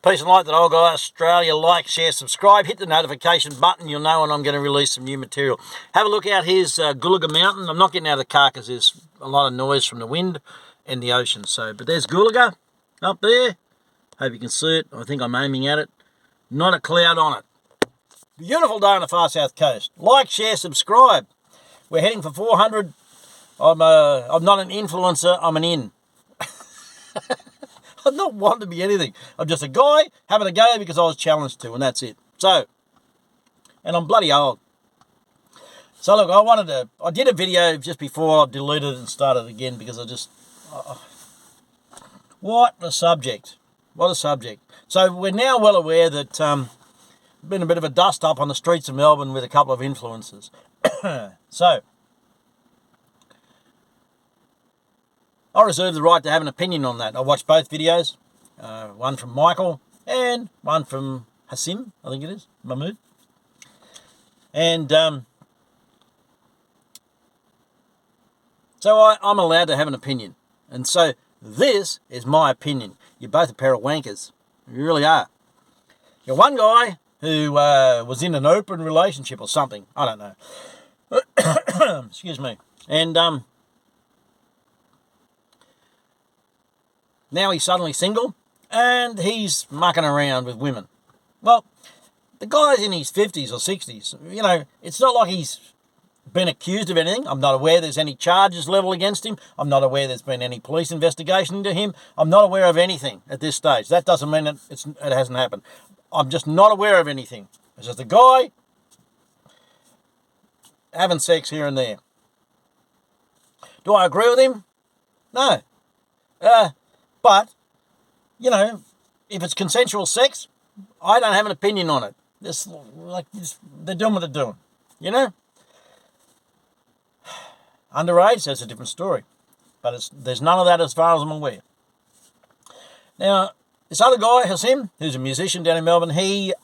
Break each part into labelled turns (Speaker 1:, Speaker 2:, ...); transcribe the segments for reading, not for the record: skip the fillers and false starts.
Speaker 1: Peace and light, that old guy Australia. Like, share, subscribe, hit the notification button. You'll know when I'm going to release some new material. Have a look out. Here's Gulaga Mountain. I'm not getting out of the car because there's a lot of noise from the wind and the ocean. But there's Gulaga up there. Hope you can see it. I think I'm aiming at it. Not a cloud on it. Beautiful day on the far south coast. Like, share, subscribe. We're heading for 400. I'm not an influencer. I'm an in. I'm not wanting to be anything. I'm just a guy having a go because I was challenged to, and that's it. So, and I'm bloody old. So look, I did a video just before I deleted it and started again because what a subject. What a subject. So we're now well aware that been a bit of a dust up on the streets of Melbourne with a couple of influencers. So, I reserve the right to have an opinion on that. I watched both videos, one from Michael and one from Wassim, I think it is, Mahmood. And so I'm allowed to have an opinion. And so this is my opinion. You're both a pair of wankers. You really are. You're one guy who was in an open relationship or something. I don't know. Excuse me. And now he's suddenly single, and he's mucking around with women. Well, the guy's in his 50s or 60s. You know, it's not like he's been accused of anything. I'm not aware there's any charges leveled against him. I'm not aware there's been any police investigation into him. I'm not aware of anything at this stage. That doesn't mean it hasn't happened. I'm just not aware of anything. It's just a guy having sex here and there. Do I agree with him? No. But, you know, if it's consensual sex, I don't have an opinion on it. They're doing what they're doing, you know? Underage, that's a different story. But there's none of that as far as I'm aware. Now, this other guy, Wassim, who's a musician down in Melbourne, he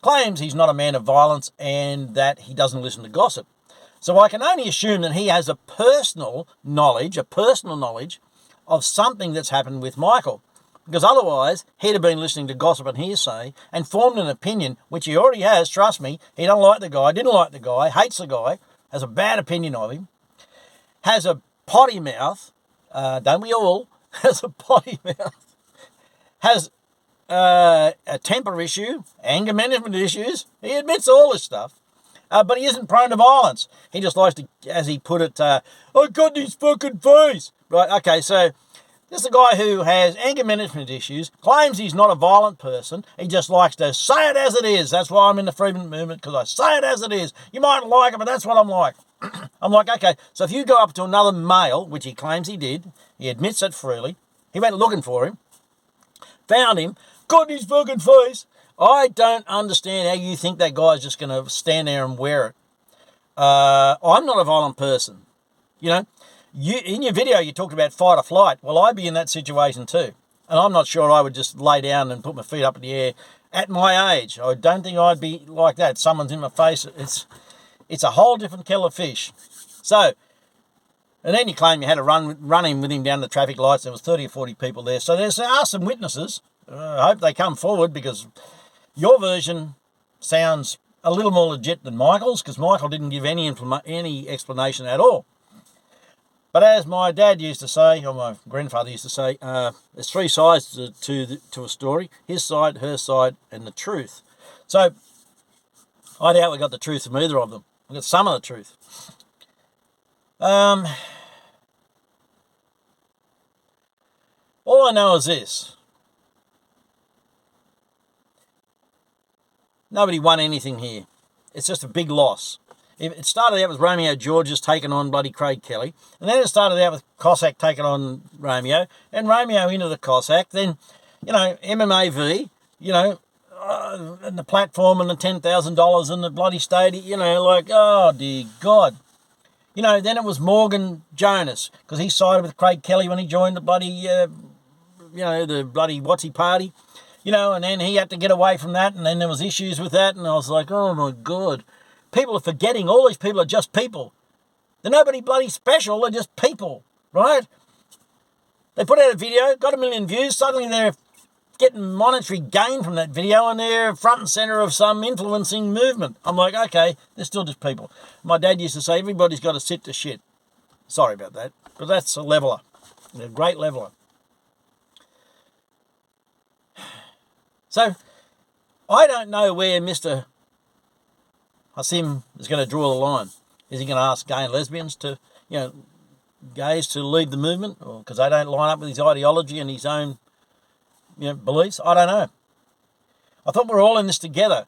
Speaker 1: claims he's not a man of violence and that he doesn't listen to gossip. So I can only assume that he has a personal knowledge of something that's happened with Michael. Because otherwise, he'd have been listening to gossip and hearsay and formed an opinion, which he already has, trust me. He don't like the guy, didn't like the guy, hates the guy, has a bad opinion of him, has a potty mouth, don't we all? Has a potty mouth, has a temper issue, anger management issues. He admits all this stuff. But he isn't prone to violence. He just likes to, as he put it, I got his fucking face. Right, okay, so this is a guy who has anger management issues, claims he's not a violent person. He just likes to say it as it is. That's why I'm in the freedom movement, because I say it as it is. You might like it, but that's what I'm like. I'm like, okay, so if you go up to another male, which he claims he did, he admits it freely, he went looking for him, found him, got his fucking face. I don't understand how you think that guy's just going to stand there and wear it. I'm not a violent person. You know, in your video you talked about fight or flight. Well, I'd be in that situation too. And I'm not sure I would just lay down and put my feet up in the air at my age. I don't think I'd be like that. Someone's in my face. It's a whole different kettle of fish. So, and then you claim you had to run in with him down the traffic lights. There was 30 or 40 people there. So there are some witnesses. I hope they come forward, because your version sounds a little more legit than Michael's, because Michael didn't give any explanation at all. But as my dad used to say, or my grandfather used to say, there's three sides to a story: his side, her side, and the truth. So I doubt we got the truth from either of them. We got some of the truth. All I know is this: nobody won anything here. It's just a big loss. It started out with Romeo Georges taking on bloody Craig Kelly, and then it started out with Cossack taking on Romeo, and Romeo into the Cossack. Then, you know, MMAV, you know, and the platform and the $10,000 and the bloody stadium, you know, like, oh dear God. You know, then it was Morgan Jonas, because he sided with Craig Kelly when he joined the bloody, the bloody Watsy party. You know, and then he had to get away from that, and then there was issues with that, and I was like, oh my God. People are forgetting all these people are just people. They're nobody bloody special, they're just people, right? They put out a video, got 1 million views, suddenly they're getting monetary gain from that video, and they're front and centre of some influencing movement. I'm like, okay, they're still just people. My dad used to say, everybody's got to sit to shit. Sorry about that, but that's a leveller, a great leveller. So, I don't know where Mr. Wassim is going to draw the line. Is he going to ask gay and lesbians to, gays to leave the movement, or because they don't line up with his ideology and his own, beliefs? I don't know. I thought we're all in this together.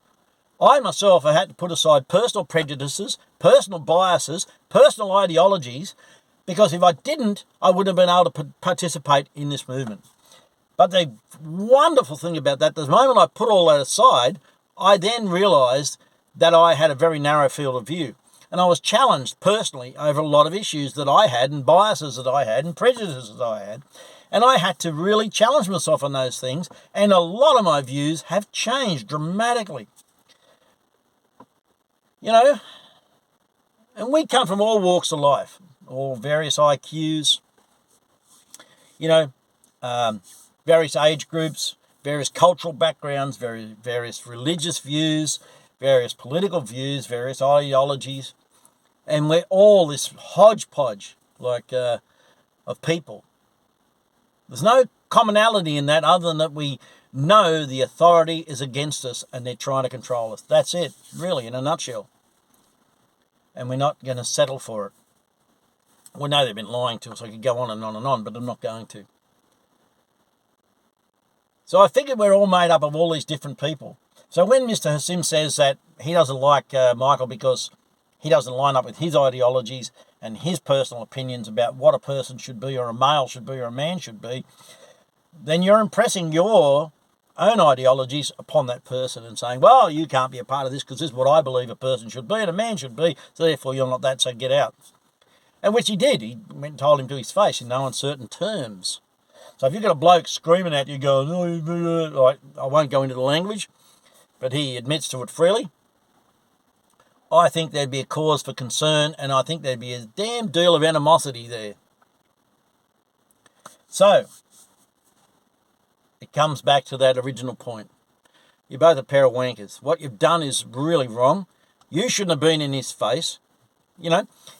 Speaker 1: I myself have had to put aside personal prejudices, personal biases, personal ideologies, because if I didn't, I wouldn't have been able to participate in this movement. But the wonderful thing about that, the moment I put all that aside, I then realised that I had a very narrow field of view. And I was challenged personally over a lot of issues that I had, and biases that I had, and prejudices that I had. And I had to really challenge myself on those things, and a lot of my views have changed dramatically. And we come from all walks of life, all various IQs, various age groups, various cultural backgrounds, various religious views, various political views, various ideologies, and we're all this hodgepodge of people. There's no commonality in that other than that we know the authority is against us and they're trying to control us. That's it, really, in a nutshell. And we're not going to settle for it. We know they've been lying to us. I could go on and on and on, but I'm not going to. So I figured we're all made up of all these different people. So when Mr. Wassim says that he doesn't like Michael because he doesn't line up with his ideologies and his personal opinions about what a person should be, or a male should be, or a man should be, then you're impressing your own ideologies upon that person and saying, well, you can't be a part of this because this is what I believe a person should be and a man should be, so therefore you're not that, so get out. And which he did. He went and told him to his face in no uncertain terms. So if you've got a bloke screaming at you going, oh, I won't go into the language, but he admits to it freely, I think there'd be a cause for concern, and I think there'd be a damn deal of animosity there. So, it comes back to that original point. You're both a pair of wankers. What you've done is really wrong. You shouldn't have been in his face.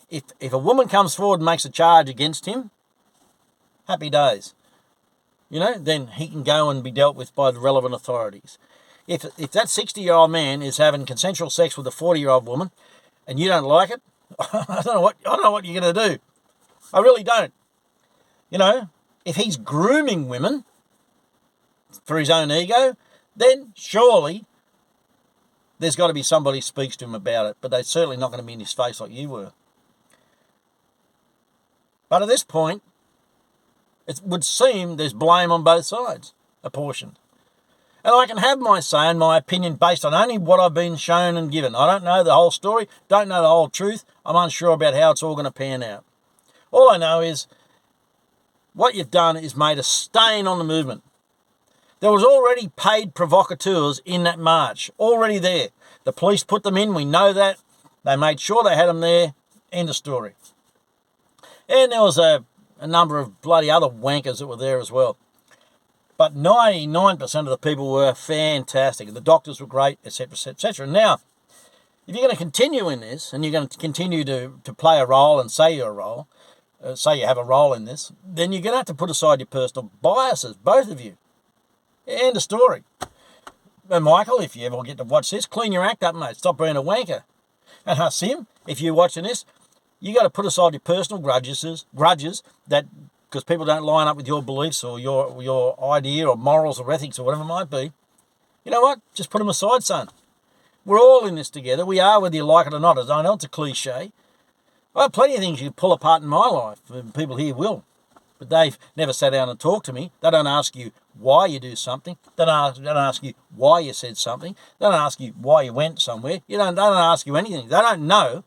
Speaker 1: If a woman comes forward and makes a charge against him, happy days. Then he can go and be dealt with by the relevant authorities. If that 60-year-old man is having consensual sex with a 40-year-old woman and you don't like it, I don't know what you're going to do. I really don't. If he's grooming women for his own ego, then surely there's got to be somebody who speaks to him about it, but they're certainly not going to be in his face like you were. But at this point, it would seem there's blame on both sides, apportioned. And I can have my say and my opinion based on only what I've been shown and given. I don't know the whole story, don't know the whole truth. I'm unsure about how it's all going to pan out. All I know is what you've done is made a stain on the movement. There was already paid provocateurs in that march, already there. The police put them in, we know that. They made sure they had them there. End of story. And there was a number of bloody other wankers that were there as well. But 99% of the people were fantastic. The doctors were great, etc., etc. Now, if you're going to continue in this, and you're going to continue to play a role and say you're a role, say you have a role in this, then you're going to have to put aside your personal biases, both of you. End of story. And Michael, if you ever get to watch this, clean your act up, mate. Stop being a wanker. And Wassim, if you're watching this, you got to put aside your personal grudges that, because people don't line up with your beliefs or your idea or morals or ethics or whatever it might be. You know what? Just put them aside, son. We're all in this together. We are, whether you like it or not. I know it's a cliche. I have plenty of things you can pull apart in my life. People here will. But they've never sat down and talked to me. They don't ask you why you do something. They don't ask you why you said something. They don't ask you why you went somewhere. They don't ask you anything. They don't know.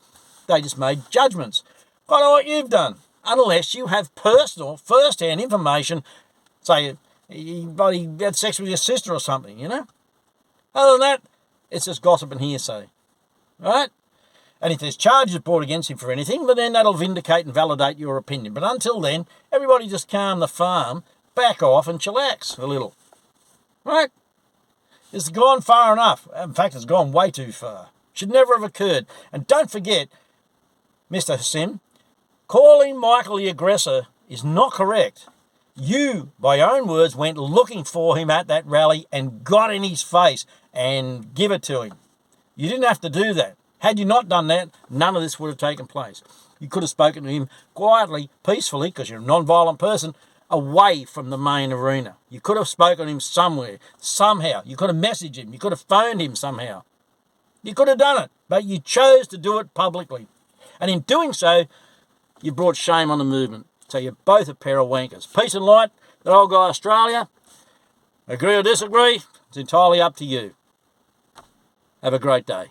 Speaker 1: They just made judgments. I know what you've done. Unless you have personal, first-hand information, say you had sex with your sister or something, Other than that, it's just gossip and hearsay, right? And if there's charges brought against him for anything, well, then that'll vindicate and validate your opinion. But until then, everybody just calm the farm, back off and chillax a little. Right? It's gone far enough. In fact, it's gone way too far. Should never have occurred. And don't forget, Mr. Wassim, calling Michael the aggressor is not correct. You, by your own words, went looking for him at that rally and got in his face and give it to him. You didn't have to do that. Had you not done that, none of this would have taken place. You could have spoken to him quietly, peacefully, because you're a non-violent person, away from the main arena. You could have spoken to him somewhere, somehow. You could have messaged him. You could have phoned him somehow. You could have done it, but you chose to do it publicly. And in doing so, you brought shame on the movement. So you're both a pair of wankers. Peace and light, that old guy Australia. Agree or disagree, it's entirely up to you. Have a great day.